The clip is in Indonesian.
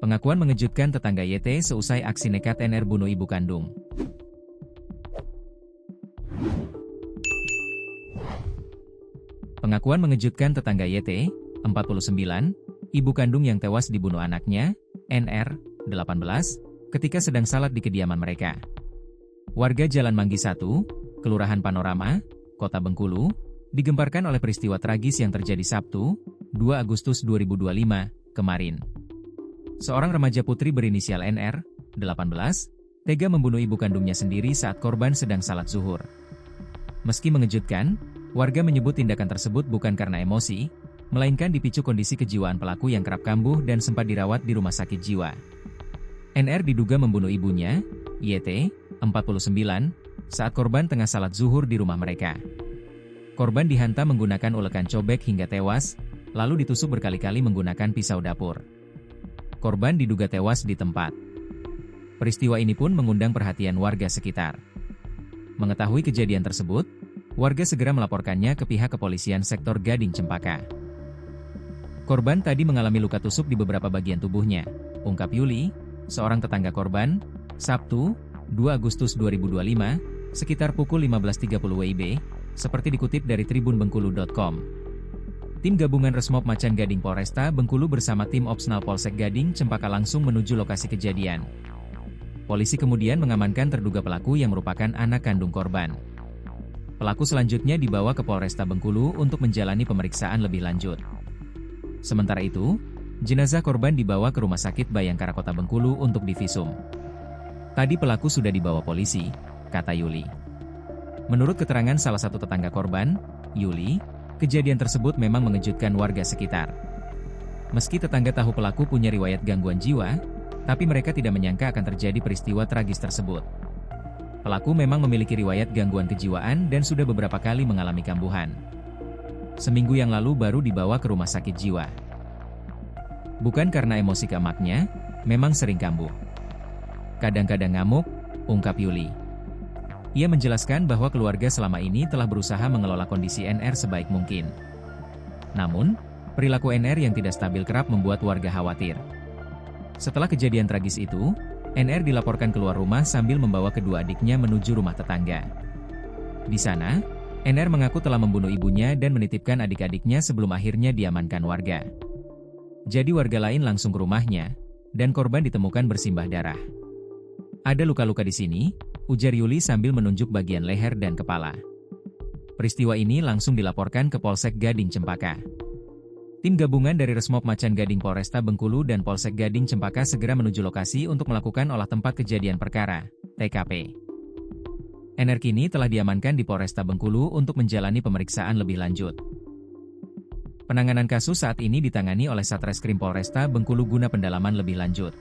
Pengakuan mengejutkan tetangga YT seusai aksi nekat NR bunuh ibu kandung. Pengakuan mengejutkan tetangga YT, 49, ibu kandung yang tewas dibunuh anaknya, NR, 18, ketika sedang salat di kediaman mereka. Warga Jalan Manggi 1, Kelurahan Panorama, Kota Bengkulu, digemparkan oleh peristiwa tragis yang terjadi Sabtu, 2 Agustus 2025, kemarin. Seorang remaja putri berinisial NR, 18, tega membunuh ibu kandungnya sendiri saat korban sedang salat zuhur. Meski mengejutkan, warga menyebut tindakan tersebut bukan karena emosi, melainkan dipicu kondisi kejiwaan pelaku yang kerap kambuh dan sempat dirawat di rumah sakit jiwa. NR diduga membunuh ibunya, YT, 49, saat korban tengah salat zuhur di rumah mereka. Korban dihantam menggunakan ulekan cobek hingga tewas, lalu ditusuk berkali-kali menggunakan pisau dapur. Korban diduga tewas di tempat. Peristiwa ini pun mengundang perhatian warga sekitar. Mengetahui kejadian tersebut, warga segera melaporkannya ke pihak kepolisian sektor Gading Cempaka. Korban tadi mengalami luka tusuk di beberapa bagian tubuhnya, ungkap Yuli, seorang tetangga korban, Sabtu, 2 Agustus 2025, sekitar pukul 15.30 WIB, seperti dikutip dari tribunbengkulu.com. Tim gabungan Resmob Macan Gading Polresta Bengkulu bersama tim Opsnal Polsek Gading Cempaka langsung menuju lokasi kejadian. Polisi kemudian mengamankan terduga pelaku yang merupakan anak kandung korban. Pelaku selanjutnya dibawa ke Polresta Bengkulu untuk menjalani pemeriksaan lebih lanjut. Sementara itu, jenazah korban dibawa ke Rumah Sakit Bayangkara Kota Bengkulu untuk divisum. Tadi pelaku sudah dibawa polisi, kata Yuli. Menurut keterangan salah satu tetangga korban, Yuli, kejadian tersebut memang mengejutkan warga sekitar. Meski tetangga tahu pelaku punya riwayat gangguan jiwa, tapi mereka tidak menyangka akan terjadi peristiwa tragis tersebut. Pelaku memang memiliki riwayat gangguan kejiwaan dan sudah beberapa kali mengalami kambuhan. Seminggu yang lalu baru dibawa ke rumah sakit jiwa. Bukan karena emosi ke emaknya, memang sering kambuh. Kadang-kadang ngamuk, ungkap Yuli. Ia menjelaskan bahwa keluarga selama ini telah berusaha mengelola kondisi NR sebaik mungkin. Namun, perilaku NR yang tidak stabil kerap membuat warga khawatir. Setelah kejadian tragis itu, NR dilaporkan keluar rumah sambil membawa kedua adiknya menuju rumah tetangga. Di sana, NR mengaku telah membunuh ibunya dan menitipkan adik-adiknya sebelum akhirnya diamankan warga. Jadi warga lain langsung ke rumahnya, dan korban ditemukan bersimbah darah. Ada luka-luka di sini, ujar Yuli sambil menunjuk bagian leher dan kepala. Peristiwa ini langsung dilaporkan ke Polsek Gading Cempaka. Tim gabungan dari Resmob Macan Gading Polresta Bengkulu dan Polsek Gading Cempaka segera menuju lokasi untuk melakukan olah tempat kejadian perkara, TKP. NR kini telah diamankan di Polresta Bengkulu untuk menjalani pemeriksaan lebih lanjut. Penanganan kasus saat ini ditangani oleh Satreskrim Polresta Bengkulu guna pendalaman lebih lanjut.